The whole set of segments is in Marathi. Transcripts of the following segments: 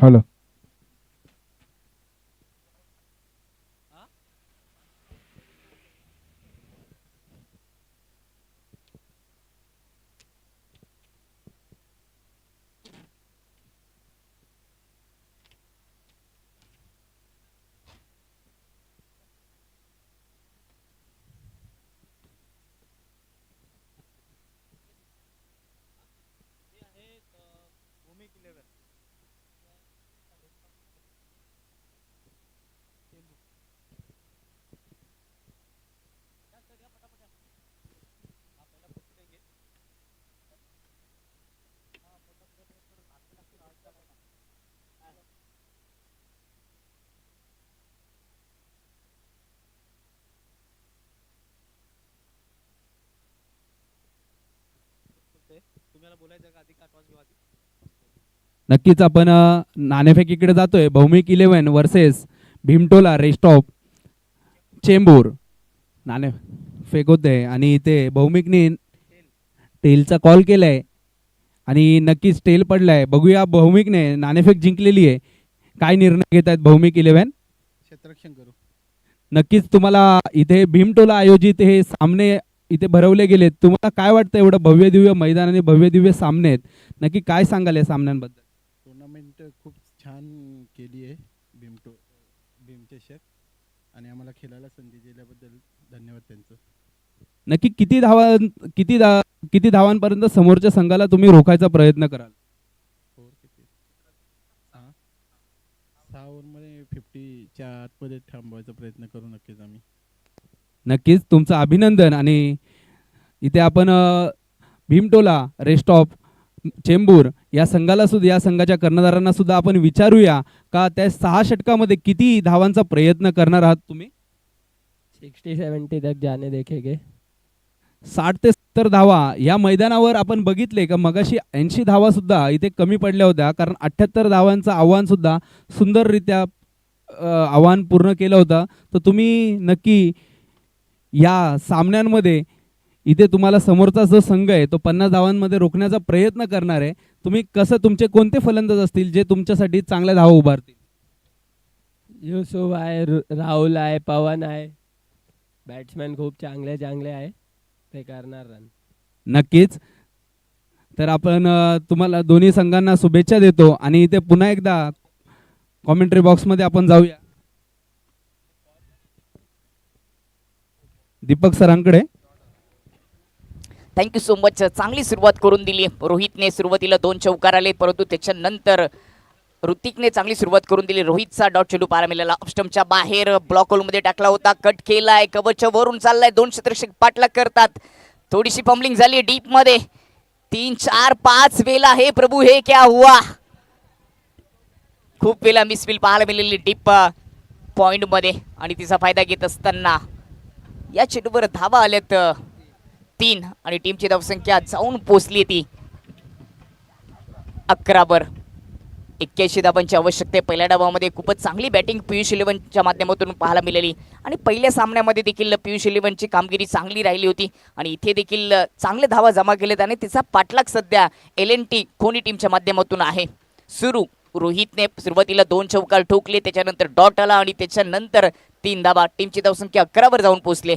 हॅलो. नक्कीच आपण नाणेफेकीकडे जातोय. Bhaumik 11 versus Bhimtola rest of Chembur. नाणे फेक होते आणि इथे भौमिकने टेलचा कॉल केलाय आणि नक्कीच टेल पडलाय. बघूया भौमिकने नाणेफेक जिंकलेली आहे. काय निर्णय घेत आहेत भौमिक 11? क्षेत्ररक्षण करू. नक्कीच तुम्हाला इथे भीमटोला आयोजित हे सामने इथे भरवले गेलेत. तुम्हाला काय वाटतं एवढं भव्य दिव्य मैदान आणि भव्य दिव्य सामने आहेत, नक्की काय सांगाल या सामन्यांबद्दल? टुर्नामेंट खूप छान केली आहे भीमचषक आणि आम्हाला खेळायला संधी दिल्याबद्दल धन्यवाद त्यांचं. नक्की किती धावांपर्यंत समोरच्या संघाला तुम्ही रोखायचा प्रयत्न कराल? 6 ओव्हरमध्ये 50च्या आतमध्ये थांबवायचा प्रयत्न करू नक्कीच आम्ही. नक्कीच तुमचं अभिनंदन. आणि इथे आपण भीमटोला रेस्ट ऑफ चेंबूर या संघाला सुद्धा, या संघाच्या कर्णधारांना सुद्धा आपण विचारूया का त्या 6 षटकामध्ये किती धावांचा प्रयत्न करणार आहात तुम्ही? 60-70 तक जाने देखेंगे. 60 ते 70 धावा या मैदानावर आपण बघितले का मगाशी 80 धावा सुद्धा इथे कमी पडल्या होत्या, कारण 78 धावांचं आव्हान सुद्धा सुंदररित्या आव्हान पूर्ण केलं होतं. तर तुम्ही नक्की या सामन्यांमध्ये इथे तुम्हाला समोरचा जो संघ आहे तो 50 धावांमध्ये रोखण्याचा प्रयत्न करणार आहे. तुम्ही कसं, तुमचे कोणते फलंदाज असतील जे तुमच्यासाठी चांगल्या धावा उभारतील? युसुफ आहे, राहुल आहे, पवन आहे, बॅट्समॅन खूप चांगले चांगले आहे, ते करणार रन. नक्कीच. तर आपण तुम्हाला दोन्ही संघांना शुभेच्छा देतो आणि इथे पुन्हा एकदा कॉमेंट्री बॉक्समध्ये आपण जाऊया दीपक सरांकडे. Thank you so much. चांगली सुरुवात करून दिली. रोहितने सुरुवातीला 2 चौकार आले, परंतु त्याच्यानंतर ऋतिकने चांगली सुरुवात करून दिली. रोहितचा डॉट चेंडू पाहायला मिळाला, ऑफस्टंपच्या बाहेर ब्लॉक होलमध्ये टाकला होता, कट केलाय, कव्हरच्या वरून चाललाय, 2 क्षेत्ररक्षक पाठलाग करतात. थोडीशी फंबलिंग झाली डीप मध्ये. 3 4 5 वेळा हे प्रभू हे क्या हुआ. खूप वेळा मिसफिल पाहायला मिळालेली डीप पॉइंट मध्ये आणि तिचा फायदा घेत असताना या चेंडूवर धावा आल्यात 3 आणि टीमची धावसंख्या जाऊन पोहोचली ती 11 वर. 81 धावांची आवश्यकता आहे. पहिल्या डावामध्ये खूपच चांगली बॅटिंग पियुष 11च्या माध्यमातून पाहायला मिळाली आणि पहिल्या सामन्यामध्ये देखील पियुष 11ची कामगिरी चांगली राहिली होती आणि इथे देखील चांगले धावा जमा केलेत आणि तिचा पाठलाग सध्या LNT कोणी टीमच्या माध्यमातून आहे. सुरू रोहितने सुरुवातीला 2 चौकार ठोकले, त्याच्यानंतर डॉट आला आणि त्याच्यानंतर 3 धावा. टीमची धावसंख्या 11 वर जाऊन पोहोचले.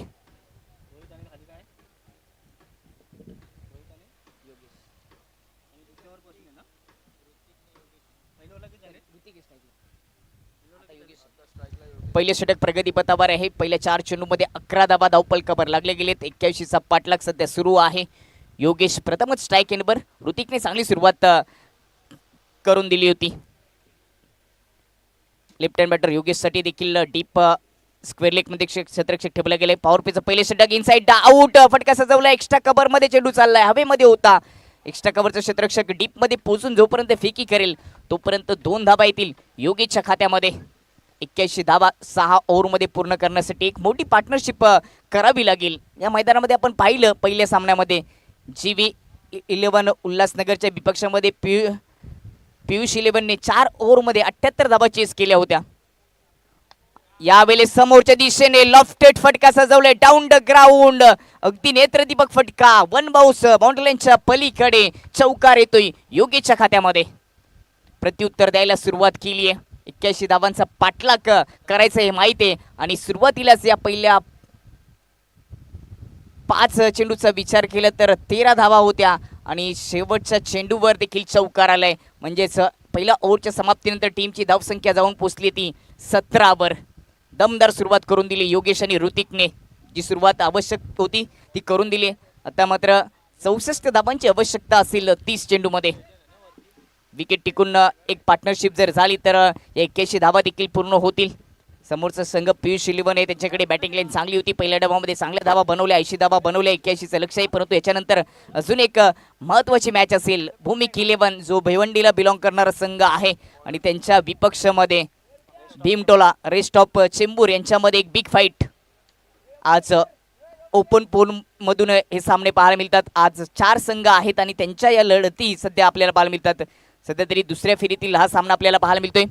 पहिले षटक प्रगतीपथावर आहे. पहिल्या 4 चेंडूमध्ये 11 धावा धावपलकावर लागले गेलेत. 81चा पाठलाग सध्या सुरू आहे. योगेश प्रथमच स्ट्राईक एंडवर. ऋतिकने चांगली सुरुवात करून दिली होती. लेफ्ट हँड बॅटर योगेशसाठी देखील डीप स्क्वेअर लेग मध्ये क्षेत्ररक्षक ठेवला गेले. पॉवर प्लेचं पहिले षटक इनसाइड आउट. फटका सजवला. एक्स्ट्रा कव्हर मध्ये चेंडू चाललाय, हवेमध्ये होता. एक्स्ट्रा कव्हरचा क्षेत्ररक्षक डीप मध्ये पोहोचून जोपर्यंत फेकी करेल तोपर्यंत 2 धावा येतील योगेशच्या खात्यामध्ये. 81 धावा 6 ओव्हरमध्ये पूर्ण करण्यासाठी एक मोठी पार्टनरशिप करावी लागेल. या मैदानामध्ये आपण पाहिलं पहिल्या सामन्यामध्ये GV 11 उल्हासनगरच्या विपक्षामध्ये पियुष 11ने 4 ओव्हरमध्ये 78 धावा चेस केल्या होत्या. यावेळेस समोरच्या दिशेने लॉफ्टेड फटका सजवलाय डाऊन द ग्राउंड. अगदी नेत्रदीपक फटका. 1 बाउन्स बाउंड्री लाईनच्या पलीकडे चौकार येतोय योगेशच्या खात्यामध्ये. प्रत्युत्तर द्यायला सुरुवात केली आहे. 81 धावांचा पाठलाग करायचं हे माहिती आहे आणि सुरुवातीलाच या पहिल्या 5 चेंडूचा विचार केला तर 13 धावा होत्या आणि शेवटच्या चेंडूवर देखील चौकार आलाय. म्हणजेच पहिल्या ओव्हरच्या समाप्तीनंतर टीमची धावसंख्या जाऊन पोहोचली ती 17 वर. दमदार सुरुवात करून दिली योगेश आणि ऋतिकने. जी सुरुवात आवश्यक होती ती करून दिली. आता मात्र 64 धावांची आवश्यकता असेल 30 चेंडूमध्ये. विकेट टिकून एक पार्टनरशिप जर झाली तर 81 धावा देखील पूर्ण होतील. समोरचा संघ पियुष इलेव्हन आहे, त्यांच्याकडे बॅटिंग लाईन चांगली होती. पहिल्या डावामध्ये चांगल्या धावा बनवल्या, 80 धावा बनवल्या 81चं लक्ष आहे. परंतु याच्यानंतर अजून एक महत्त्वाची मॅच असेल. भूमिक इलेव्हन जो भिवंडीला बिलॉंग करणारा संघ आहे आणि त्यांच्या विपक्षामध्ये भीमटोला रेस्ट ऑफ चेंबूर यांच्यामध्ये एक बिग फाईट. आज ओपन पोलमधून हे सामने पाहायला मिळतात. आज 4 संघ आहेत आणि त्यांच्या या लढती सध्या आपल्याला पाहायला मिळतात. सध्या तरी दुसऱ्या फेरीतील हा सामना आपल्याला पाहायला मिळतोय,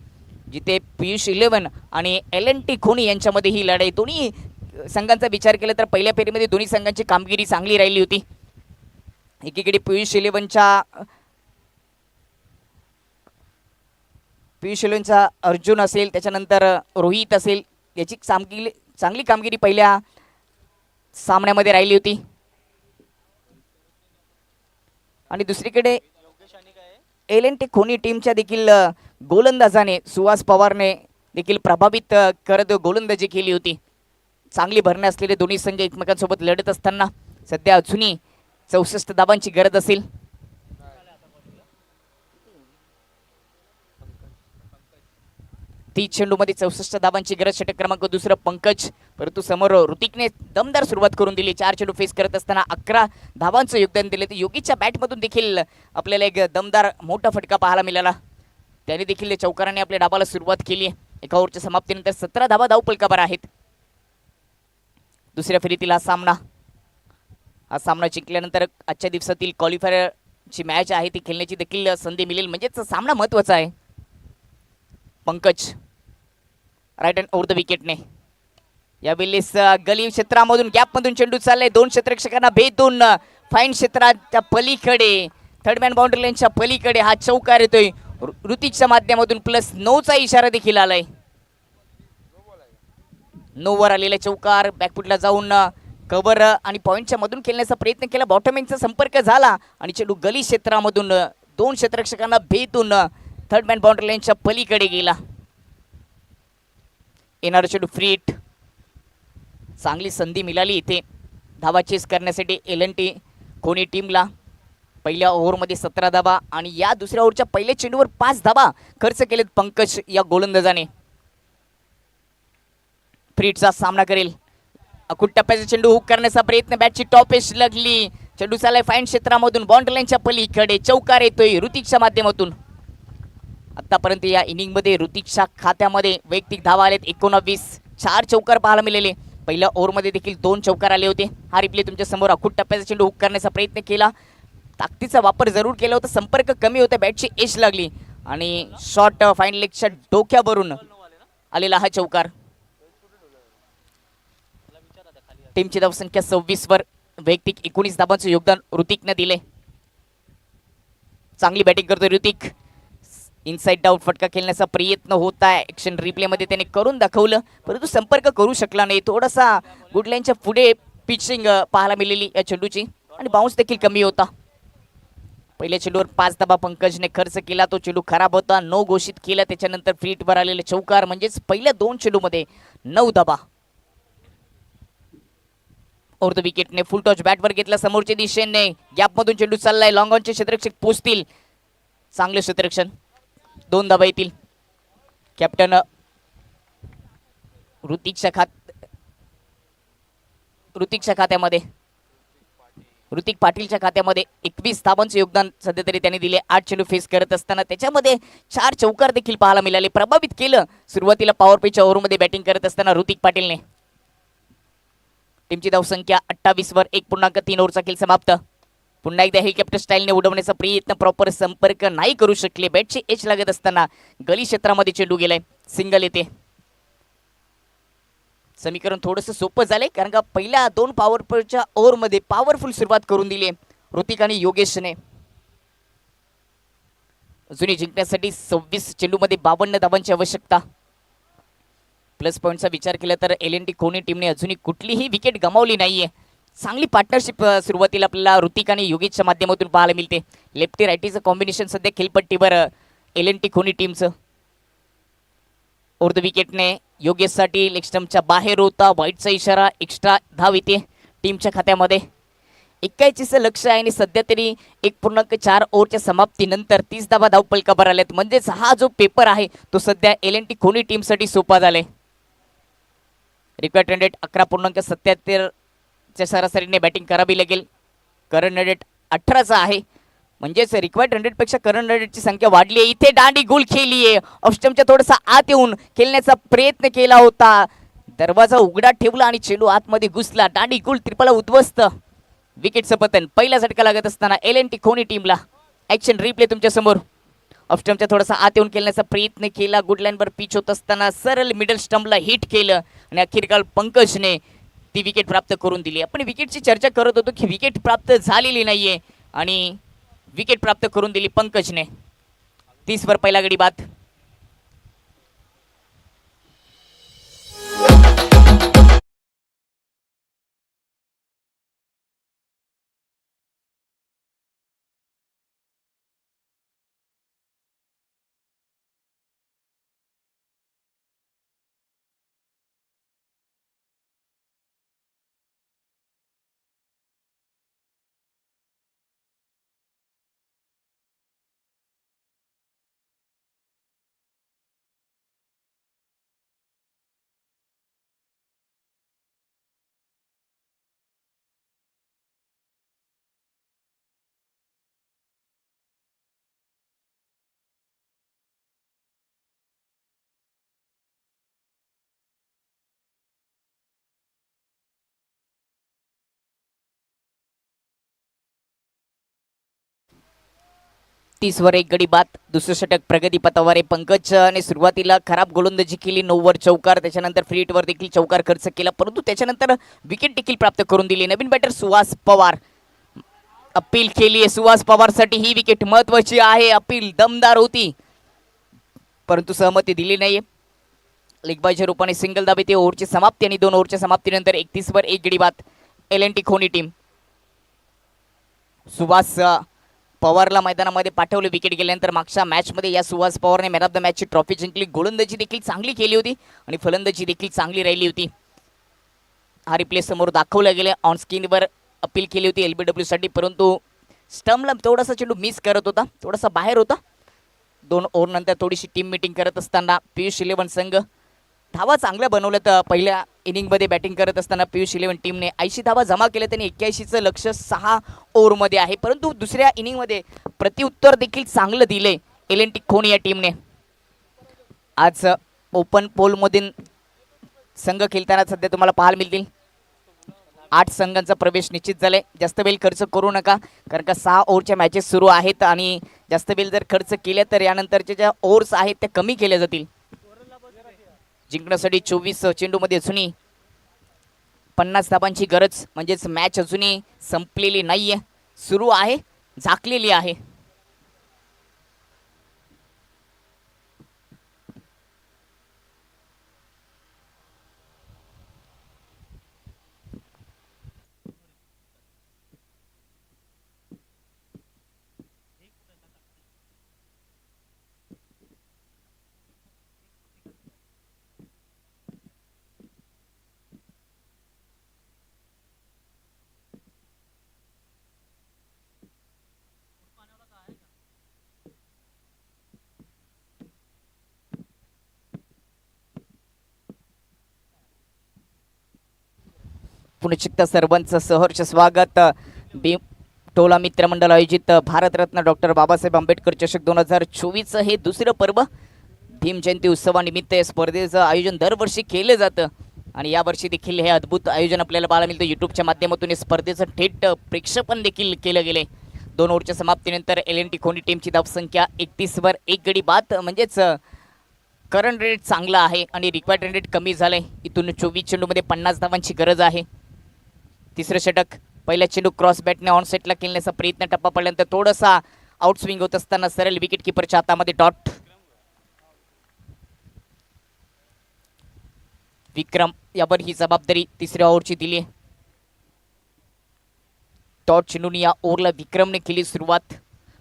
जिथे पियुष इलेव्हन आणि LNT खोनी यांच्यामध्ये ही लढाई. दोन्ही संघांचा विचार केला तर पहिल्या फेरीमध्ये दोन्ही संघांची कामगिरी चांगली राहिली होती. एकीकडे पियुष इलेव्हनचा अर्जुन असेल, त्याच्यानंतर रोहित असेल, याची चांगली कामगिरी पहिल्या सामन्यामध्ये राहिली होती. आणि दुसरीकडे LNT खोनी टीमच्या देखील गोलंदाजाने सुहास पवारने देखील प्रभावित करत गोलंदाजी केली होती. चांगली भरणे असलेले दोन्ही संघ एकमेकांसोबत लढत असताना सध्या अजूनही 64 धावांची गरज असेल. ती चेंडूमध्ये 64 धावांची गरज. षटक क्रमांक 2 पंकज. परंतु समोर ऋतिकने दमदार सुरुवात करून दिली. 4 चेंडू फेस करत असताना 11 धावांचं योगदान दिले. तर योगीच्या बॅटमधून देखील आपल्याला एक दमदार मोठा फटका पाहायला मिळाला. त्याने देखील चौकाराने आपल्या डावाला सुरुवात केली. एका ओव्हरच्या समाप्तीनंतर 17 धावा धावफलकावर आहेत. दुसऱ्या फेरीतील हा सामना जिंकल्यानंतर आजच्या दिवसातील क्वालिफायरची मॅच आहे ती खेळण्याची देखील संधी मिळेल. म्हणजेच सामना महत्त्वाचा आहे. Pankaj right hand over the विकेटने यावेळेस गली क्षेत्रामधून गॅपमधून चेंडू चाललाय. 2 क्षेत्ररक्षकांना भेदून फाईन क्षेत्राच्या पलीकडे थर्ड मॅन बाउंड्री लाईनच्या पलीकडे हा चौकार येतोय. ऋतिकच्या माध्यमातून +9चा इशारा देखील आलाय. 9 वर आलेला चौकार बॅकफुटला जाऊन कव्हर आणि पॉईंटच्या मधून खेळण्याचा प्रयत्न केला. बॉटम एंडचा संपर्क झाला आणि चेंडू गली क्षेत्रामधून 2 क्षेत्ररक्षकांना भेदून थर्ड मॅन बाउंड्री लाईनच्या पलीकडे गेला. येणारा चेंडू फ्रीट. चांगली संधी मिळाली इथे धावा चेस करण्यासाठी LNT खोनी टीमला. पहिल्या ओव्हरमध्ये 17 धावा आणि या दुसऱ्या ओव्हरच्या पहिल्या चेंडूवर 5 धावा खर्च केलेत पंकज या गोलंदाजाने. फ्रीटचा सामना करेल. अकुट टप्प्याचा चेंडू हुक करण्याचा प्रयत्न. बॅटची टॉप एज लागली. चेंडू चालाय फाईन क्षेत्रामधून बाउंड्री लाईनच्या पलीकडे. चौकार येतोय ऋतिकच्या माध्यमातून. आतापर्यंत या इनिंगमध्ये ऋतिकच्या खात्यामध्ये वैयक्तिक धावा आलेत 19. 4 चौकार पाहायला मिळाले. पहिल्या ओव्हरमध्ये देखील 2 चौकार आले होते. हा रिप्ले तुमच्या समोर. अकुट टप्प्याचा चेंडू हुक करण्याचा प्रयत्न केला. ताकदीचा वापर जरूर केला होता. संपर्क कमी होता. बॅटची एज लागली आणि शॉट फाईन लेगच्या डोक्यावरून आलेला हा चौकार. टीमची धावसंख्या 26 वर. वैयक्तिक 19 धावांचं योगदान ऋतिकने दिले. चांगली बॅटिंग करतोय ऋतिक. इनसाइड आउट फटका खेळण्याचा प्रयत्न होत आहे. ॲक्शन रिप्लेमध्ये त्याने करून दाखवलं परंतु संपर्क करू शकला नाही. थोडासा गुड लाईनच्या पुढे पिचिंग पाहायला मिळाली या चेंडूची आणि बाउन्स देखील कमी होता. पहिल्या चेंडूवर 5 धावा पंकजने खर्च केला. तो चेंडू खराब होता. 9 घोषित केला. त्याच्यानंतर फ्रीटवर आलेले चौकार म्हणजेच पहिल्या 2 चेंडूमध्ये 9 धावा. ओव्हर द विकेटने फुल टॉच बॅटवर घेतला. समोरच्या दिशेने गॅपमधून चेंडू चाललाय. लॉंग ऑनचे क्षेत्ररक्षक पोचतील. चांगले क्षेत्ररक्षण. 2 धावा येतील. कॅप्टन ऋतिक पाटीलच्या खात्यामध्ये 21 धावांचे योगदान सध्या तरी त्यांनी दिले. 8 चेंडू फेस करत असताना त्याच्यामध्ये 4 चौकार देखील पाहायला मिळाले. प्रभावित केलं सुरुवातीला पॉवर प्लेच्या ओव्हरमध्ये बॅटिंग करत असताना ऋतिक पाटीलने. टीमची धावसंख्या 28 वर. 1.3 ओव्हरचा खेळ समाप्त. पुन्हा एकदा हेलिकॉप्टर स्टाईलने उडवण्याचा प्रयत्न. प्रॉपर संपर्क नाही करू शकले. बॅटची एच लागत असताना गली क्षेत्रामध्ये चेंडू गेलाय. सिंगल येते. समीकरण थोडंसं सोपं झालंय कारण का पहिल्या 2 पॉवर प्लेच्या ओव्हरमध्ये पॉवरफुल सुरुवात करून दिली ऋतिक आणि योगेशने. अजूनही जिंकण्यासाठी 26 चेंडूमध्ये 52 धावांची आवश्यकता. प्लस पॉईंटचा विचार केला तर LNT कोणी टीमने अजूनही कुठलीही विकेट गमावली नाहीये. चांगली पार्टनरशिप सुरुवातीला आपल्याला ऋतिक आणि योगेशच्या माध्यमातून पाहायला मिळते. लेफ्टी रायटीचं कॉम्बिनेशन सध्या खेळपट्टीवर LNT कोणी टीमचं. उर्ध विकेटने योगेशसाठी लेग स्टंपच्या बाहेर होता. वाईटचा इशारा, एक्स्ट्रा धाव येते टीमच्या खात्यामध्ये. 81चं लक्ष आहे आणि सध्या तरी 1.4 ओव्हरच्या समाप्तीनंतर 30 धावा धावपलकावर आल्यात. म्हणजेच हा जो पेपर आहे तो सध्या LNT कोणी टीमसाठी सोपा झालाय. रिक्वायर्ड रन रेट 11.77च्या सरासरीने बॅटिंग करावी लागेल. करंट रन रेट 18चा आहे. म्हणजेच रिक्वायर्ड रन रेटपेक्षा करंट रन रेटची संख्या वाढली आहे. इथे दांडी गोल खेळली आहे. ऑफस्टंपच्या थोडासा आत येऊन खेळण्याचा प्रयत्न केला होता. दरवाजा उघडा ठेवला आणि चेंडू आतमध्ये घुसला. दांडी गोल त्रिफळा उद्ध्वस्त. विकेटचं पतन. पहिला झटका लागत असताना LNT कोणी टीमला. ॲक्शन रिप्ले तुमच्या समोर. ऑफस्टंपच्या थोडासा आत येऊन खेळण्याचा प्रयत्न केला. गुड लाईनवर पिच होत असताना सरळ मिडल स्टंपला हिट केलं आणि अखेरकाल पंकजने ती विकेट प्राप्त करून दिली. आपण विकेटची चर्चा करत होतो की विकेट प्राप्त झालेली नाहीये आणि विकेट प्राप्त करून दिली पंकजने. 30 वर पहिला गडी बाद. वर एक गडी बाद. दुसरं षटक प्रगती पथावर आहे. पंकजने सुरुवातीला खराब गोलंदाजी केली. 9 वर चौकार, त्याच्यानंतर फ्रीटवर देखील चौकार खर्च केला, परंतु त्याच्यानंतर विकेट देखील प्राप्त करून दिली. नवीन बॅटर सुहास पवार अपील केली आहे. सुहास पवारसाठी ही विकेट महत्वाची आहे. अपील दमदार होती परंतु सहमती दिली नाहीये. लेगबायच्या रूपाने सिंगल दाबे ते ओव्हरची समाप्ती आणि 2 ओव्हरच्या समाप्तीनंतर 31 वर एक गडी बाद. LNT कोणी टीम. सुहास पवारला मैदानामध्ये पाठवले विकेट गेल्यानंतर. मागच्या मॅचमध्ये या सुहास पवारने मॅन ऑफ द मॅचची ट्रॉफी जिंकली. गोलंदाजी देखील चांगली केली होती आणि फलंदाजी देखील चांगली राहिली होती. हा रिप्ले समोर दाखवला गेला. ऑन स्क्रीनवर अपील केली होती LBW साठी, परंतु स्टंपला थोडासा चेंडू मिस करत होता, थोडासा बाहेर होता. 2 ओव्हर नंतर थोडीशी टीम मीटिंग करत असताना पियुष 11 संघ धावा चांगल्या बनवल्या. तर पहिल्या इनिंगमध्ये बॅटिंग करत असताना पियुष 11 टीमने 80 धावा जमा केल्या. त्यांनी 81चं लक्ष 6 ओव्हरमध्ये आहे, परंतु दुसऱ्या इनिंगमध्ये प्रत्युत्तर देखील चांगलं दिले LNT खोनी या टीमने. आज ओपन पोलमधून संघ खेळताना सध्या तुम्हाला पाहायला मिळतील 8 संघांचा प्रवेश निश्चित झालाय. जास्त वेळ खर्च करू नका, कारण का 6 ओव्हरच्या मॅचेस सुरू आहेत आणि जास्त वेळ जर खर्च केल्या तर यानंतरच्या ज्या ओव्हर्स आहेत त्या कमी केल्या जातील. जिंकण्यासाठी 24 चेंडूमध्ये अजूनही 50 धाबांची गरज, म्हणजेच मॅच अजूनही संपलेली नाहीये, सुरू आहे, झाकलेली आहे. पुनश्चित्ता सर्वांचं सहर्ष स्वागत. टोला मित्रमंडळ आयोजित भारतरत्न डॉक्टर बाबासाहेब आंबेडकर चषक 2024 हे दुसरं पर्व. भीम जयंती उत्सवानिमित्त या स्पर्धेचं आयोजन दरवर्षी केलं जातं आणि यावर्षी देखील हे अद्भुत आयोजन आपल्याला पाहायला मिळतं. यूट्यूबच्या माध्यमातून या स्पर्धेचं थेट प्रेक्षेपण देखील केलं गेले. 2 ओव्हरच्या समाप्तीनंतर LNT खोनी टीमची धावसंख्या 31 वर एक गडी बाद, म्हणजेच करंट रेट चांगला आहे आणि रिक्वायर्ड रन रेट कमी झालंय. इथून 24 चेंडूमध्ये 50 धावांची गरज आहे. तिसरं षटक, पहिला चेंडू क्रॉस बॅटने ऑन सेटला खेळण्याचा प्रयत्न, टप्पा पडल्यानंतर थोडासा आउट स्विंग होत असताना सरळ विकेट किपरच्या हातामध्ये डॉट. विक्रम यावर ही जबाबदारी तिसऱ्या ओव्हरची दिली. डॉट चेंडून या ओव्हरला विक्रमने केली सुरुवात.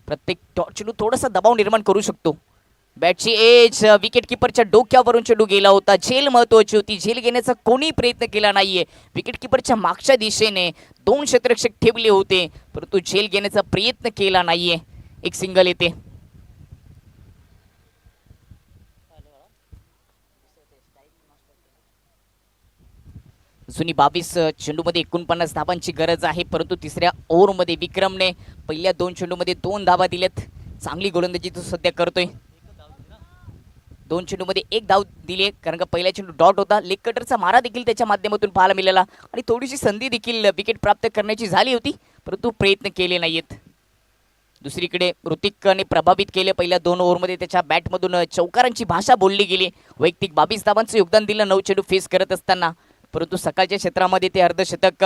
प्रत्येक डॉट चेंडू थोडासा दबाव निर्माण करू शकतो. बॅटची एज विकेट किपरच्या डोक्यावरून चेंडू गेला होता. झेल महत्वाची होती. झेल घेण्याचा कोणी प्रयत्न केला नाहीये. विकेट किपरच्या मागच्या दिशेने 2 क्षेत्ररक्षक ठेवले होते परंतु झेल घेण्याचा प्रयत्न केला नाहीये. एक सिंगल येते. जुनी 22 चेंडूमध्ये 49 धावांची गरज आहे परंतु तिसऱ्या ओव्हरमध्ये विक्रमने पहिल्या 2 चेंडूमध्ये 2 धावा दिल्यात. चांगली गोलंदाजी तो सध्या करतोय. 2 चेंडूमध्ये 1 धाव दिली कारण का पहिला चेंडू डॉट होता. लेग कटरचा मारा देखील त्याच्या माध्यमातून पाहायला मिळाला आणि थोडीशी संधी देखील विकेट प्राप्त करण्याची झाली होती परंतु प्रयत्न केले नाहीत. दुसरीकडे ऋतिकने प्रभावित केले. पहिल्या 2 ओव्हरमध्ये त्याच्या बॅटमधून चौकारांची भाषा बोलली गेली. वैयक्तिक 22 धावांचं योगदान दिलं 9 चेंडू फेस करत असताना परंतु सकाळच्या क्षेत्रामध्ये ते अर्धशतक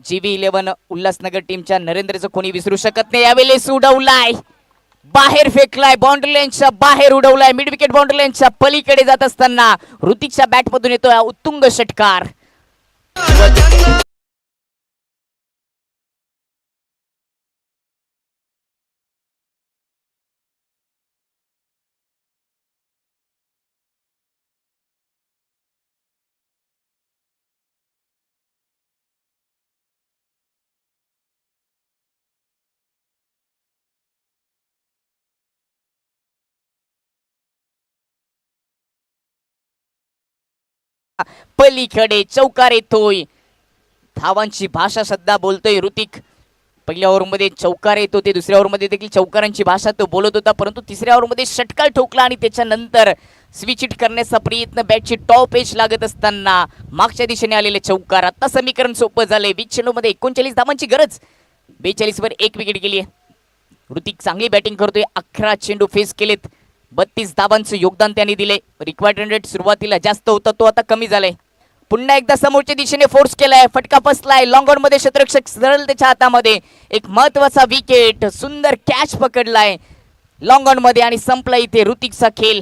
GV11 उल्हासनगर टीमच्या नरेंद्रचं कोणी विसरू शकत नाही. यावेळेस उडवलाय, बाहेर फेकलाय, बाउंड्री लाईनच्या बाहेर उडवलाय. मिड विकेट बाउंड्री लाईनच्या पलीकडे जात असताना ऋतिकच्या बॅटमधून येतोय उत्तुंग षटकार. पलीकडे चौकार येतोय. धावांची भाषा सध्या बोलतोय ऋतिक. पहिल्या ओव्हरमध्ये चौकार येत होते, दुसऱ्या ओव्हरमध्ये देखील चौकारांची भाषा तो बोलत होता परंतु तिसऱ्या ओव्हरमध्ये षटकार ठोकला आणि त्याच्यानंतर स्विच हिट करण्याचा प्रयत्न. बॅटची टॉप एज लागत असताना मागच्या दिशेने आलेले चौकार. आता समीकरण सोपं झालंय. 20 चेंडूमध्ये 39 धावांची गरज. 42 वर 1 विकेट गेली. ऋतिक चांगली बॅटिंग करतोय. 11 चेंडू फेस केलेत. 32 धावांचं योगदान त्यांनी दिले. रिक्वायर्ड रन रेट सुरुवातीला जास्त होता तो आता कमी झालाय. पुन्हा एकदा समोरच्या दिशेने फोर्स केलाय. फटका फसलाय. लॉंग ऑन मध्ये क्षेत्ररक्षक सरळ त्याच्या हातामध्ये. एक महत्वाचा विकेट. सुंदर कॅच पकडलाय लॉंग ऑन मध्ये आणि संपला इथे ऋतिकचा खेळ.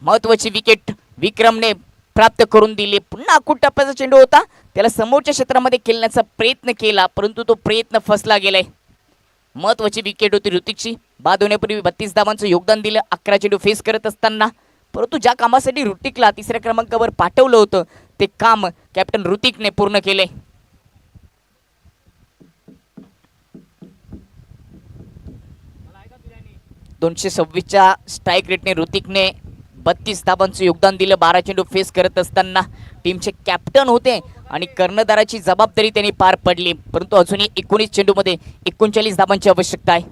महत्वाची विकेट विक्रमने प्राप्त करून दिली. पुन्हा अकूट टप्प्याचा चेंडू होता. त्याला समोरच्या क्षेत्रामध्ये खेळण्याचा प्रयत्न केला परंतु तो प्रयत्न फसला गेलाय. महत्वाची विकेट होती ऋतिकची. बाद होण्यापूर्वी 32 धावांचं योगदान दिलं 11 चेंडू फेस करत असताना. परंतु ज्या कामासाठी ऋतिकला तिसऱ्या क्रमांकावर पाठवलं होतं ते काम कॅप्टन ऋतिकने पूर्ण केले. .226च्या स्ट्राईक रेटने ऋतिकने 32 धावांचं योगदान दिलं 12 चेंडू फेस करत असताना. टीमचे कॅप्टन होते आणि कर्णधाराची जबाबदारी त्यांनी पार पडली परंतु अजूनही 19 चेंडूमध्ये 39 धावांची आवश्यकता आहे.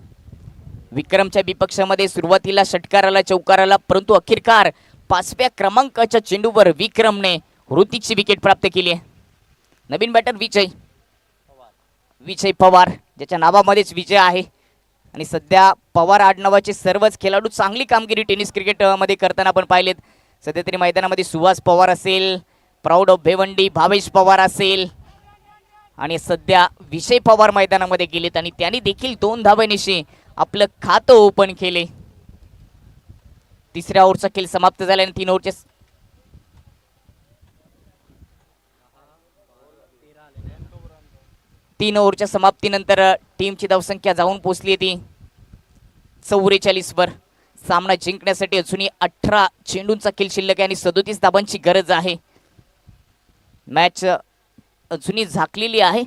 विक्रमच्या विपक्षामध्ये सुरुवातीला षटकाराला चौकाराला परंतु अखेरकार 5व्या क्रमांकाच्या चेंडूवर विक्रमने ऋतिकची विकेट प्राप्त केली आहे. नवीन बॅटर विजय पवार ज्याच्या नावामध्येच विजय आहे आणि सध्या पवार आडनावाचे सर्वच खेळाडू चांगली कामगिरी टेनिस क्रिकेटमध्ये करताना आपण पाहिलेत. सध्या तरी मैदानामध्ये सुहास पवार असेल, प्राऊड ऑफ भिवंडी भावेश पवार असेल आणि सध्या विजय पवार मैदानामध्ये गेलेत आणि त्यांनी देखील 2 धावांनिशी आपलं खातं ओपन केले. तिसऱ्या ओव्हरचा खेळ समाप्त झाल्याने 3 ओव्हरच्या समाप्तीनंतर टीमची धावसंख्या जाऊन पोहोचली ती 44 वर. सामना जिंकण्यासाठी अजूनही 18 चेंडूंचा खेळ शिल्लक आहे आणि 37 धावांची गरज आहे. मॅच अजूनही झाकलेली आहे.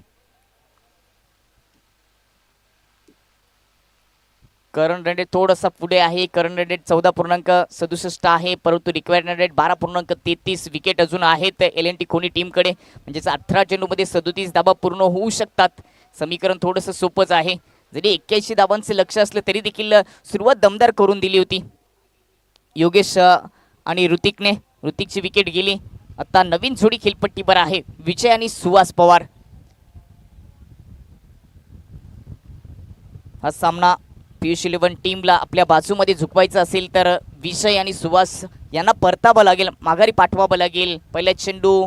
करंट रन रेट थोडासा पुढे आहे. करंट रन रेट 14.67 आहे परंतु रिक्वायर्ड रन रेट 12.33. विकेट अजून आहेत LNT कोणी टीमकडे म्हणजेच 18 चेंडूमध्ये 37 धावा पूर्ण होऊ शकतात. समीकरण थोडंसं सोपंच आहे. जरी 81 धावांचे लक्ष असलं तरी देखील सुरुवात दमदार करून दिली होती योगेश आणि ऋतिकने. ऋतिकची विकेट गेली. आता नवीन जोडी खेळपट्टीवर आहे विजय आणि सुहास पवार. हा सामना PH11 टीमला आपल्या बाजूमध्ये झुकवायचं असेल तर विजय आणि सुहास यांना परतावं लागेल, माघारी पाठवावं लागेल. पहिला चेंडू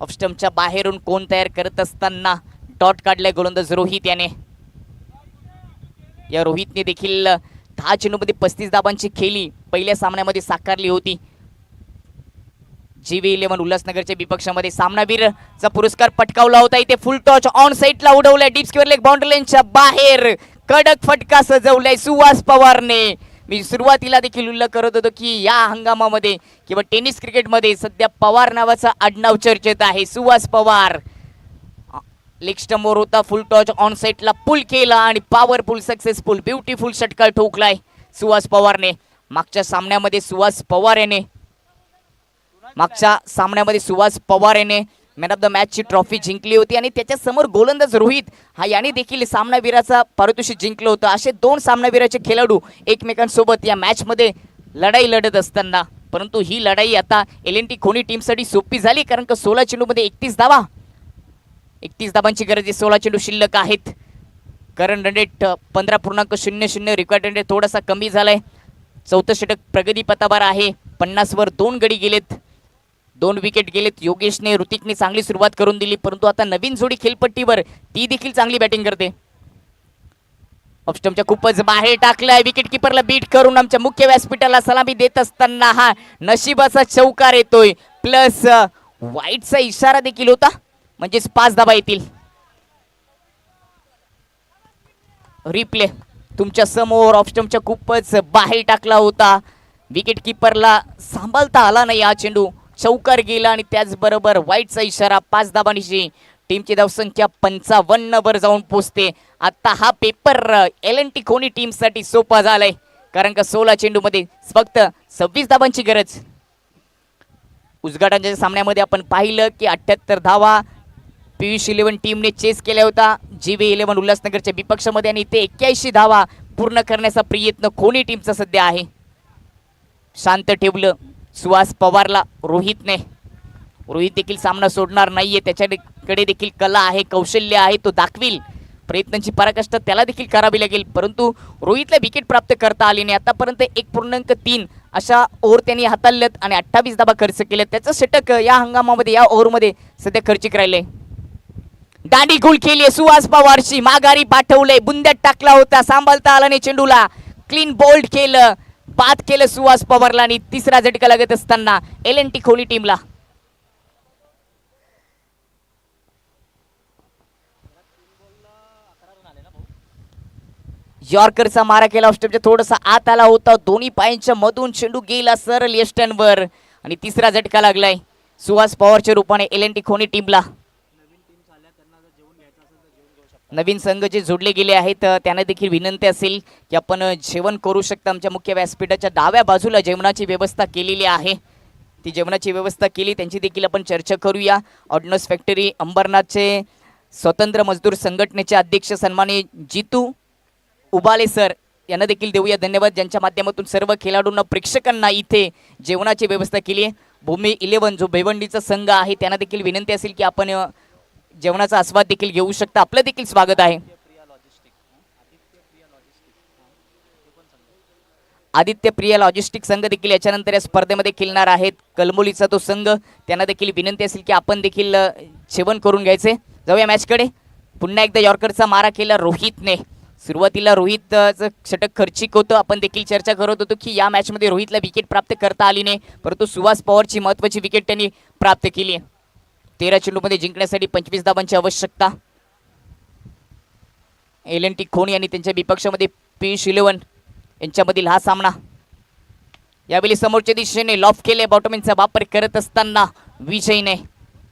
ऑफ स्टंपच्या बाहेरून कोण तयार करत असताना डॉट काढलाय गोलंदाज रोहित याने. या रोहितने देखील 10 चेंडूमध्ये 35 धावांची खेळी पहिल्या सामन्यामध्ये साकारली होती. GV11 उल्हासनगरच्या विपक्षामध्ये सामनावीरचा पुरस्कार पटकावला होता. इथे फुल टॉच ऑन साइडला उडवलाय, डीप स्क्वेअर लेग बाउंड्री लाईनच्या बाहेर कडक फटका सजवलाय सुहास पवारने. मी सुरुवातीला देखील उल्लेख करत होतो की या हंगामामध्ये किंवा टेनिस क्रिकेटमध्ये सध्या पवार नावाचा आडनाव चर्चेत आहे. सुहास पवार लेग स्टंपवर होता, फुल टॉच ऑन साइडला पुल केला आणि पॉवरफुल सक्सेसफुल ब्युटिफुल षटकार ठोकलाय सुहास पवारने. मागच्या सामन्यामध्ये सुहास पवार याने मॅन ऑफ द मॅचची ट्रॉफी जिंकली होती आणि त्याच्या समोर गोलंदाज रोहित याने देखील सामनावीराचा पारितोषिक जिंकलं होतं. असे 2 सामनावीराचे खेळाडू एकमेकांसोबत या मॅच मध्ये लढाई लढत असताना, परंतु ही लढाई आता LNT खोनी टीमसाठी सोपी झाली, कारण का 16 चेंडूमध्ये 31 धावांची गरज आहे. 16 चेंडू शिल्लक आहेत. Current run rate 15.00, record run rate थोडासा कमी झालाय. चौथं षटक प्रगती पथावर आहे. 50 वर 2 गडी गेलेत, 2 विकेट गेलेत. योगेशने ऋतिकने चांगली सुरुवात करून दिली, परंतु आता नवीन जोडी खेळपट्टीवर, ती देखील चांगली बॅटिंग करते. ऑफस्टमच्या खूपच बाहेर टाकलाय, विकेट किपरला बीट करून आमच्या मुख्य व्यासपीठाला सलामी देत असताना हा नशिबाचा चौकार येतोय. प्लस वाईटचा इशारा देखील होता, म्हणजेच 5 धावा येतील. रिप्ले तुमच्या समोर, ऑफस्टमच्या खूपच बाहेर टाकला होता, विकेट किपरला सांभाळता आला नाही, हा चेंडू चौकार गेला आणि त्याचबरोबर वाईटचा इशारा. 5 धावांची टीमची धावसंख्या 55 वर जाऊन पोहोचते. आता हा पेपर LNT खोनी टीमसाठी सोपा झालाय, कारण का 16 चेंडूमध्ये फक्त 26 धावांची गरज. उद्घाटनाच्या सामन्यामध्ये आपण पाहिलं की 78 धावा PH11 टीमने चेस केल्या होता GV11 उल्हासनगरच्या विपक्षामध्ये, आणि इथे 81 धावा पूर्ण करण्याचा प्रयत्न खोनी टीमचा सध्या आहे. शांत ठेवलं सुहास पवारला रोहितने. रोहित देखील सामना सोडणार नाहीये, त्याच्याकडे देखील कला आहे, कौशल्य आहे, तो दाखविल. प्रयत्नांची पराकाष्ठा त्याला देखील करावी लागेल, परंतु रोहितला विकेट प्राप्त करता आली नाही. आतापर्यंत 1.3 अशा ओव्हर त्यांनी हाताळल्यात आणि 28 धावा खर्च केल्यात. त्याचं षटक या हंगामामध्ये, या ओव्हरमध्ये सध्या खर्चिक राहिले. दांडी गोल केली सुहास पवारची, माघारी पाठवलंय, बुंद्यात टाकला होता, सांभाळता आला नाही चेंडूला, क्लीन बोल्ड केलं, बाद केलं सुहास पवारला आणि तिसरा झटका लागत असताना LNT खोनी टीमला. यॉर्करचा मारा केला, ऑफस्टंपच्या थोडासा आत आला होता, दोन्ही पायांच्या मधून चेंडू गेला सरळ यष्टनवर आणि तिसरा झटका लागलाय सुहास पवारच्या रूपाने LNT खोनी टीमला. नवीन संघ जे जोडले गेले आहेत त्यांना देखील विनंती असेल की आपण जेवण करू शकता. आमच्या मुख्य व्यासपीठाच्या डाव्या बाजूला जेवणाची व्यवस्था केलेली आहे, ती जेवणाची व्यवस्था केली त्यांची देखील आपण चर्चा करूया. ऑर्डिनन्स फॅक्टरी अंबरनाथचे स्वतंत्र मजदूर संघटनेचे अध्यक्ष सन्माननीय जितू उबाले सर यांना देखील देऊया धन्यवाद, ज्यांच्या माध्यमातून सर्व खेळाडूंना, प्रेक्षकांना इथे जेवणाची व्यवस्था केली आहे. भूमी 11 जो भिवंडीचा संघ आहे त्यांना देखील विनंती असेल की आपण जेवणाचा आस्वाद देखील घेऊ शकता. आपलं देखील स्वागत आहे. आदित्य प्रिया लॉजिस्टिक संघ देखील याच्यानंतर या स्पर्धेमध्ये खेळणार आहेत. कलमोलीचा तो संघ, त्यांना देखील विनंती असेल की आपण देखील जेवण करून घ्यायचे. जाऊया मॅचकडे. पुन्हा एकदा यॉर्करचा मारा केला रोहितने. सुरुवातीला रोहितचं षटक खर्चिक होतं, आपण देखील चर्चा करत होतो की या मॅचमध्ये रोहितला विकेट प्राप्त करता आली नाही, परंतु सुहास पवारची महत्त्वाची विकेट त्यांनी प्राप्त केली. 13 चेंडूमध्ये जिंकण्यासाठी 25 धावांची आवश्यकता. LNT खोनी आणि त्यांच्या विपक्षामध्ये PH11 यांच्यामधील हा सामना. यावेळी समोरच्या दिशेने लॉफ केले, बॉटमॅनचा वापर करत असताना विजयने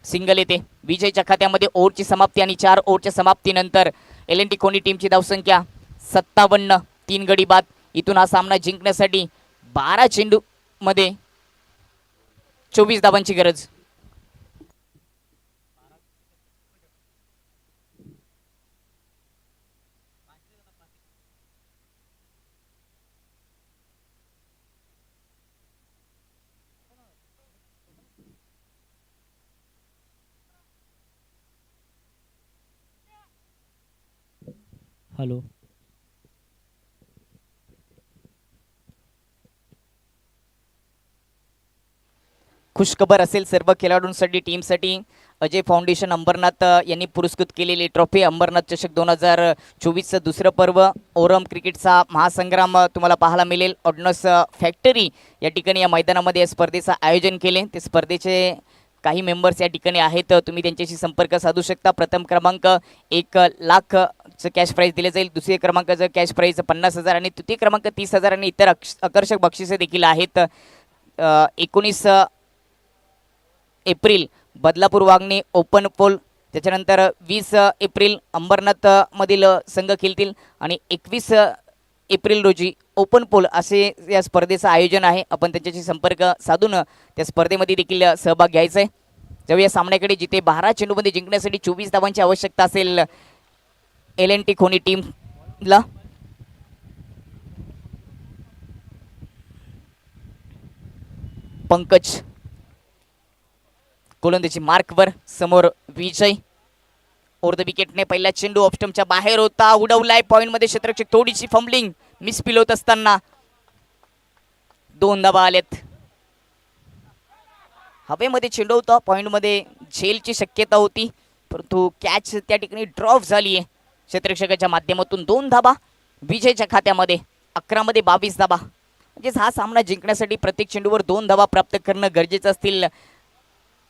सिंगल येते. विजयच्या खात्यामध्ये ओव्हरची समाप्ती आणि 4 ओव्हरच्या समाप्तीनंतर LNT खोनी टीमची धावसंख्या 57, 3 गडी बाद. इथून हा सामना जिंकण्यासाठी 12 चेंडूमध्ये 24 धावांची गरज. हॅलो. खुशखबर असेल सर्व खेळाडूंसाठी, टीमसाठी. अजय फाउंडेशन अंबरनाथ यांनी पुरस्कृत केलेली ट्रॉफी अंबरनाथ चषक 2024चं दुसरं पर्व. ओरम क्रिकेटचा महासंग्राम तुम्हाला पाहायला मिळेल. ऑर्डनन्स फॅक्टरी या ठिकाणी या मैदानामध्ये या स्पर्धेचं आयोजन केले. ते स्पर्धेचे काही मेंबर्स या ठिकाणी आहेत, तुम्ही त्यांच्याशी संपर्क साधू शकता. प्रथम क्रमांक 1,00,000चं कॅश प्राईज दिले जाईल. दुसऱ्या क्रमांकाचं कॅश प्राईज 50,000 आणि तृतीय क्रमांक 30,000 आणि इतर आकर्षक बक्षिसे देखील आहेत. 19 एप्रिल बदलापूर वागणे ओपन पोल, त्याच्यानंतर 20 एप्रिल अंबरनाथ मधील संघ खेळतील आणि 21 एप्रिल रोजी ओपन पोल असे या स्पर्धेचं आयोजन आहे. आपण त्यांच्याशी संपर्क साधून त्या स्पर्धेमध्ये देखील सहभाग घ्यायचा आहे. जेव्हा या सामन्याकडे जिथे 12 चेंडूमध्ये जिंकण्यासाठी 24 धावांची आवश्यकता असेल LNT खोनी टीमला. पंकज गोलंदाजी मार्कवर, समोर विजय. ओव्हर द विकेटने पहिला चेंडू ऑफस्टमच्या बाहेर होता, उडवलाय पॉइंटमध्ये क्षेत्ररक्षक. थोडीशी फंबलिंग मिसफिल होत असताना 2 धावा आलेत. हवेमध्ये चेंडू होता, पॉइंटमध्ये झेलची शक्यता होती, परंतु कॅच त्या ठिकाणी ड्रॉप झाली आहे क्षेत्ररक्षकाच्या माध्यमातून. 2 धावा विजयच्या खात्यामध्ये. 11 मध्ये 22 धावा. म्हणजेच हा सामना जिंकण्यासाठी प्रत्येक चेंडूवर 2 धावा प्राप्त करणं गरजेचं असतील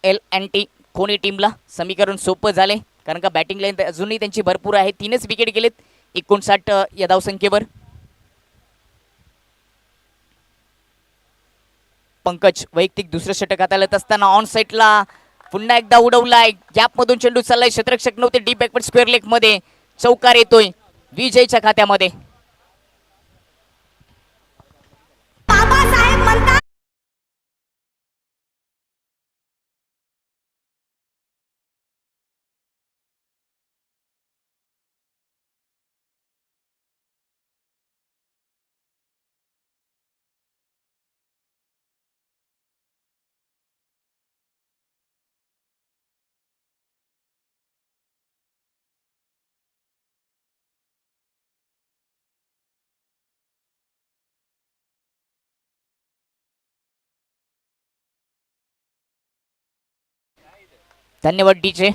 LNT खोनी टीमला. समीकरण सोपं झाले कारण का बॅटिंग लाईन अजूनही त्यांची भरपूर आहे. 3च विकेट गेलेत 59 या धावसंख्येवर. पंकज वैयक्तिक दुसरं षटक हाताळत असताना ऑन साईडला पुन्हा एकदा उडवलाय. गॅप मधून चेंडू चाललाय, क्षेत्ररक्षक नव्हते, डीप बॅकवर्ड स्क्वेअर लेग मध्ये चौकार येतोय विजयच्या खात्यामध्ये. धन्यवाद डीजे.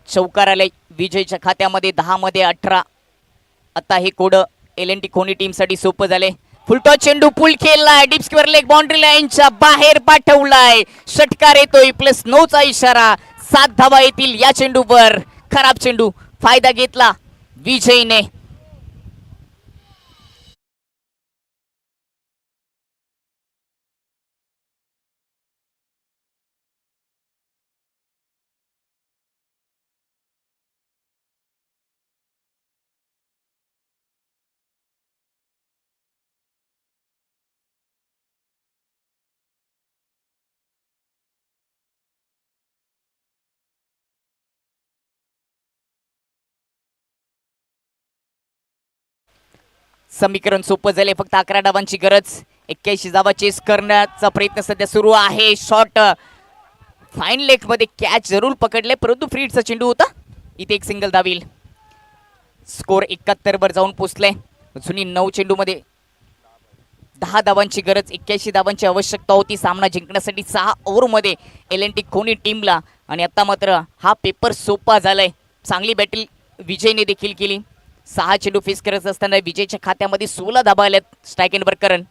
चौकार आले विजयच्या खात्यामध्ये. 10 मध्ये 18. आता हे कोड LNT खोनी टीमसाठी सोपं झाले. फुलटॉस चेंडू पुल खेळलाय, डीप स्क्वेअर लेग बाउंड्री लाईनच्या बाहेर पाठवलाय. षटकार येतोय +9चा इशारा. 7 धावा येतील या चेंडूवर. खराब चेंडू, फायदा घेतला विजयने. समीकरण सोपं झाले. फक्त 11 धावांची गरज. 81 धावा चेस करण्याचा प्रयत्न सध्या सुरू आहे. शॉट फाईन लेग मध्ये कॅच जरूर पकडले, परंतु फ्रीडचा चेंडू होता. इथे एक सिंगल धाव येईल. स्कोर 71 वर जाऊन पोहोचले. जुनी 9 चेंडू मध्ये 10 धावांची गरज. 81 धावांची आवश्यकता होती सामना जिंकण्यासाठी 6 ओव्हरमध्ये LNT खोनी टीमला. आणि आता मात्र हा पेपर सोपा झालाय. चांगली बॅटिंग विजयने देखील केली. 6 चेंडू फेस करत असताना विजयच्या खात्यामध्ये 16 धाबा आल्यात. स्ट्राईक एंड करण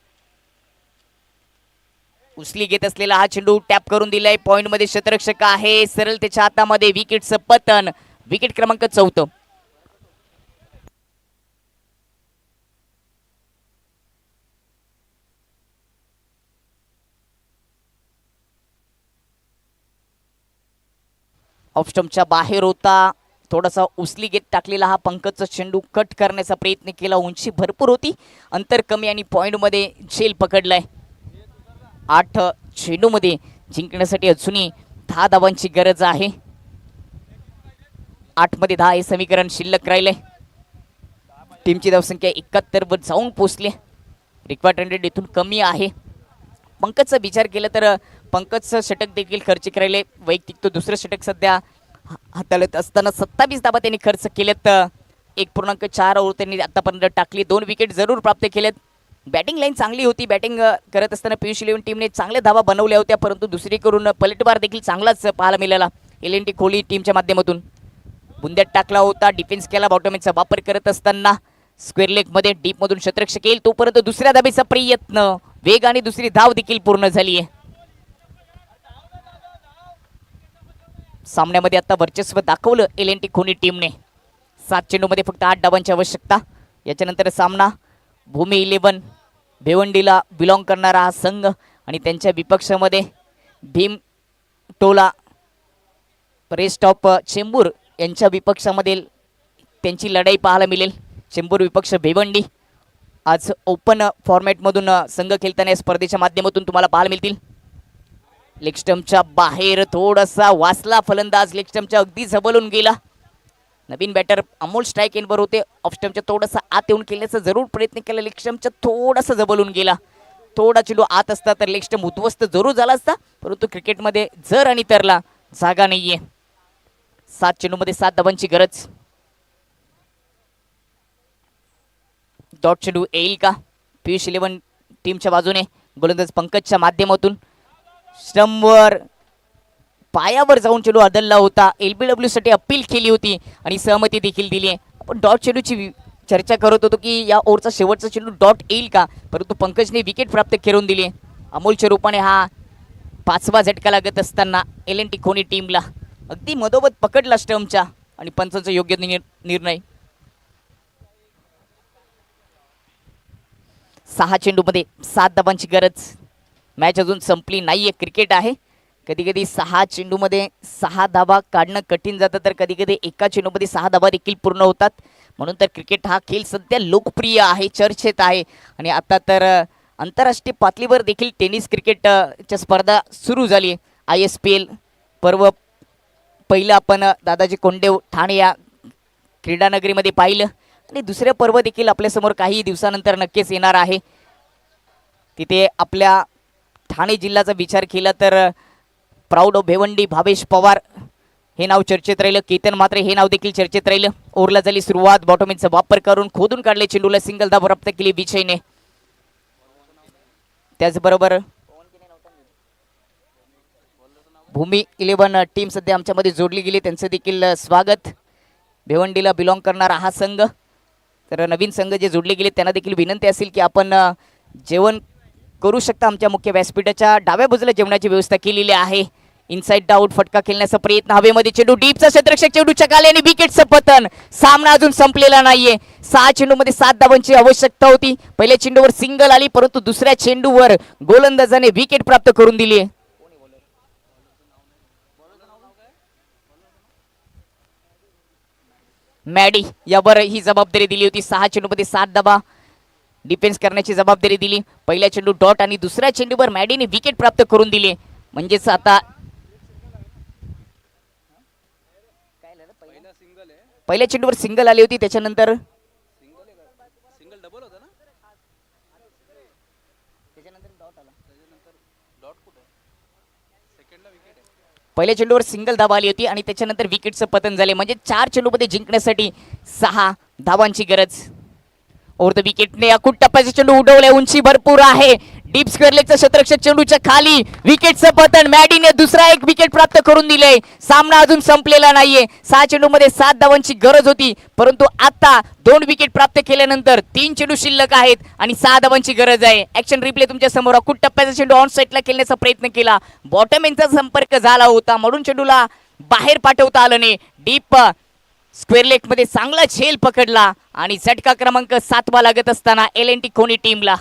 उचली घेत असलेला हा चेंडू टॅप करून दिलाय. पॉइंट मध्ये क्षेत्ररक्षक आहे, सरळ त्याच्या हातामध्ये विकेटचं पतन. विकेट क्रमांक 4. ऑफस्टम्पच्या बाहेर होता. थोडासा उचली घेत टाकलेला हा पंकजचा चेंडू कट करण्याचा प्रयत्न केला. उंची भरपूर होती, अंतर कमी आणि पॉइंटमध्ये झेल पकडलाय. 8 चेंडूमध्ये जिंकण्यासाठी अजूनही 10 धावांची गरज आहे. 8 मध्ये 10 हे समीकरण शिल्लक राहिले. टीमची धावसंख्या 71 वर जाऊन पोहोचली. रिक्वायर्ड रन रेट इथून कमी आहे. पंकजचा विचार केला तर पंकजचं षटक देखील खर्च करायले. वैयक्तिक तो दुसरं षटक सध्या हाताळत असताना 27 धाबा त्यांनी खर्च केलेत. 1.4 ओव्हर त्यांनी आतापर्यंत टाकली. 2 विकेट जरूर प्राप्त केलेत. बॅटिंग लाईन चांगली होती. बॅटिंग करत असताना पियुष इलेव्हन टीमने चांगल्या धावा बनवल्या होत्या, परंतु दुसरीकडून पलटवार देखील चांगलाच पाहायला मिळाला LNT कोहली टीमच्या माध्यमातून. बुंद्यात टाकला होता, डिफेन्स केला बॉटमचा वापर करत असताना. स्क्वेअर लेग मध्ये डीप मधून शतरक्षक येईल तोपर्यंत दुसऱ्या धाबेचा प्रयत्न, वेगाने दुसरी धाव देखील पूर्ण झाली आहे. सामन्यामध्ये आता वर्चस्व दाखवलं LNT कोहली टीमने. 7 चेंडूमध्ये फक्त 8 धावांची आवश्यकता. याच्यानंतर सामना भूमी 11 भिवंडीला बिलॉंग करणारा हा संघ आणि त्यांच्या विपक्षामध्ये भीम टोला रेस्ट ऑफ चेंबूर यांच्या विपक्षामध्ये त्यांची लढाई पाहायला मिळेल. चेंबूर विपक्ष भिवंडी आज ओपन फॉर्मॅटमधून संघ खेळताना या स्पर्धेच्या माध्यमातून तुम्हाला पाहायला मिळतील. लेग स्टंपच्या बाहेर थोडासा वासला फलंदाज, लेग स्टंपच्या अगदी जबलून गेला. नवीन बॅटर अमोल स्ट्राईक एंडवर होते. ऑफ स्टंपच्या थोडासा आत येऊन खेळण्याचा जरूर प्रयत्न केला, लेग स्टंपच्या थोडासा जबलून गेला. थोडा चेंडू आत असता तर लेग स्टंप उद्ध्वस्त जरूर झाला असता, परंतु क्रिकेटमध्ये जर आणि तरला जागा नाहीये. 7 चेंडूमध्ये 7 धावांची गरज. डॉट चेंडू येईल का पियुष इलेव्हन टीमच्या बाजूने. गोलंदाज पंकजच्या माध्यमातून स्टंपवर पायावर जाऊन चेंडू आदलला होता. LBW साठी अपील केली होती आणि सहमती देखील दिली आहे. आपण डॉट चेंडूची चर्चा करत होतो की या ओव्हरचा शेवटचा चेंडू डॉट येईल का, परंतु पंकजने विकेट प्राप्त करून दिली. अमोलच्या रूपाने हा 5वा झटका लागत असताना LNT कोहली टीमला अगदी मधोमध पकडला स्टंपच्या आणि पंचांचा योग्य निर्णय. 6 चेंडूमध्ये 7 धावांची गरज. मॅच अजून संपली नाहीये, क्रिकेट आहे. कधी कधी 6 चेंडूमध्ये 6 धावा काढणं कठीण जातं, तर कधी कधी एका चेंडूमध्ये 6 धावा देखील पूर्ण होतात. म्हणून तर क्रिकेट हा खेळ सध्या लोकप्रिय आहे, चर्चेत आहे. आणि आता तर आंतरराष्ट्रीय पातळीवर देखील टेनिस क्रिकेटच्या स्पर्धा सुरू झाली. ISPL पर्व पहिलं आपण दादाजी कोंडदेव ठाणे या क्रीडानगरीमध्ये पाहिलं आणि दुसरे पर्व देखील आपल्यासमोर काही दिवसानंतर नक्कीच येणार आहे. तिथे आपल्या ठाणे जिल्ह्याचा विचार केला तर प्राऊड ऑफ भिवंडी भावेश पवार हे नाव चर्चेत राहिलं. केतन मात्रे हे नाव देखील चर्चेत राहिलं. ओव्हरला झाली सुरुवात, बॉटमिनचा वापर करून खोदून काढले चेंडूला, सिंगल धाव प्राप्त केली विजयने. त्याचबरोबर भूमी 11 टीम सध्या आमच्यामध्ये जोडली गेली, त्यांचं देखील स्वागत. भिवंडीला बिलॉंग करणारा हा संघ. तर नवीन संघ जे जोडले गेले त्यांना देखील विनंती असेल की आपण जेवण करू शकता. आमच्या मुख्य व्यासपीठाच्या डाव्या बाजूला जेवणाची व्यवस्था केलेली आहे. इनसाइड आउट फटका खेळण्याचा प्रयत्न, हवेमध्ये चेंडू, डीपचा क्षेत्ररक्षक चेंडू चकाले आणि विकेटचं पतन. सामना अजून संपलेला नाहीये. 6 चेंडूमध्ये 7 धावांची आवश्यकता होती. पहिल्या चेंडूवर सिंगल आली, परंतु दुसऱ्या चेंडूवर गोलंदाजाने विकेट प्राप्त करून दिली. मॅडी यावर ही जबाबदारी दिली होती. 6 चेंडूमध्ये 7 धावा डिफेन्स करण्याची जबाबदारी दिली. पहिल्या चेंडू डॉट आणि दुसऱ्या चेंडूवर मॅडीने विकेट प्राप्त करून दिली. म्हणजेच आता पहिल्या चेंडूवर सिंगल आली होती, त्याच्यानंतर पहिल्या चेंडूवर सिंगल धावा आली होती आणि त्याच्यानंतर विकेटचं पतन झाले. म्हणजे 4 चेंडूमध्ये जिंकण्यासाठी 6 धावांची गरज. ओव्हर द विकेटने अकुट टप्प्याचे चेंडू उडवले, उंची भरपूर आहे. डीप स्क्वेअर लेगचा क्षेत्ररक्षक चेंडूच्या खाली, विकेटचं पतन. मॅडीने दुसरा एक विकेट प्राप्त करून दिले. सामना अजून संपलेला नाहीये. 6 चेंडूमध्ये 7 धावांची गरज होती, परंतु आता 2 विकेट प्राप्त केल्यानंतर 3 चेंडू शिल्लक आहेत आणि 6 धावांची गरज आहे. ऍक्शन रिप्ले तुमच्या समोर. अकुट टप्प्याचा चेंडू ऑन साईडला खेळण्याचा प्रयत्न केला, बॉटम एंडचा संपर्क झाला होता, म्हणून चेंडूला बाहेर पाठवता आलं नाही. डीप स्क्वेअर लेग मध्ये चांगला झेल पकडला आणि झटका क्रमांक 7वा लागत असताना LNT कोहली टीमला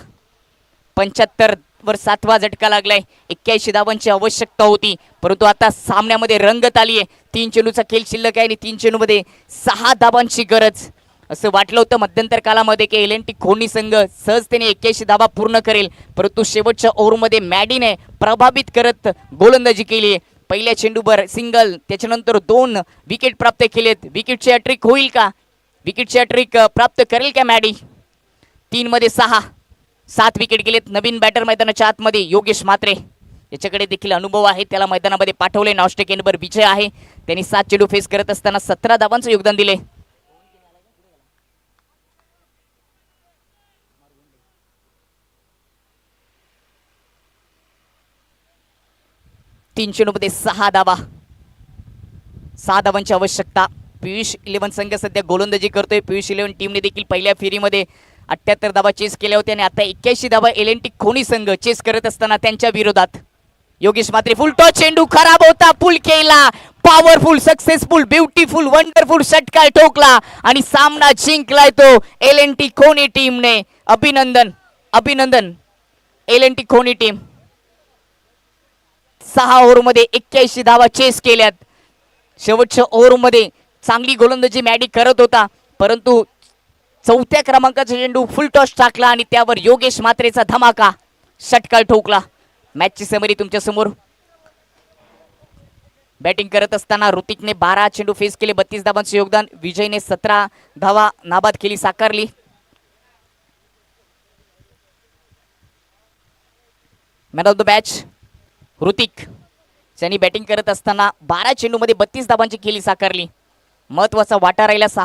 75 वर 7वा झटका लागलाय. 81 धावांची आवश्यकता होती, परंतु आता सामन्यामध्ये रंगत आली आहे. 3 चेंडूचा खेळ शिल्लक आहे आणि 3 चेंडूमध्ये 6 धावांची गरज. असं वाटलं होतं मध्यंतर कालामध्ये की LNT कोहली संघ सहजतेने 81 धावा पूर्ण करेल, परंतु शेवटच्या ओव्हरमध्ये मॅडीने प्रभावित करत गोलंदाजी केली. पहिल्या चेंडूवर सिंगल, त्याच्यानंतर 2 विकेट प्राप्त केलेत. विकेटची हॅट्रिक होईल का? विकेटची हॅट्रिक प्राप्त करेल का मॅडी? 3 मध्ये 6, 7 विकेट गेलेत. नवीन बॅटर मैदानाच्या आतमध्ये योगेश म्हात्रे, याच्याकडे देखील अनुभव आहे, त्याला मैदानामध्ये पाठवले. नॉस्टेक एंडवर विजय आहे. त्यांनी 7 चेंडू फेस करत असताना 17 धावांचं योगदान दिले. 3 चेंडूमध्ये 6 धावा. 6 धावांची आवश्यकता. पियुष 11 संघ सध्या गोलंदाजी करतोय. पियुष 11 टीमने देखील पहिल्या फेरीमध्ये 78 धावा चेस केल्या होत्या आणि आता 81 धावा एल&टी खोनी संघ चेस करत असताना त्यांच्या विरोधात. योगेश मात्रे फुल टॉस चेंडू खराब होता, पुल केला. पॉवरफुल, सक्सेसफुल, ब्युटिफुल, वंडरफुल षटकार ठोकला आणि सामना जिंकलाय तो एल&टी खोनी टीमने. अभिनंदन, अभिनंदन एल&टी खोनी टीम. 6 ओव्हरमध्ये 81 धावा चेस केल्यात. शेवटच्या ओव्हरमध्ये चांगली गोलंदाजी मॅडी करत होता, परंतु 4थ्या क्रमांकाचा चेंडू फुल टॉस टाकला आणि त्यावर योगेश मात्रेचा धमाका षटकार ठोकला. मॅचची समरी तुमच्या समोर. बॅटिंग करत असताना ऋतिकने 12 चेंडू फेस केले, 32 धावांचे योगदान. विजयने 17 धावा नाबाद केली साकारली. Man of the match Hrithik, ज्यांनी बॅटिंग करत असताना 12 चेंडूमध्ये 32 धावांची खेळी साकारली. महत्वाचा वाटा राहिला 6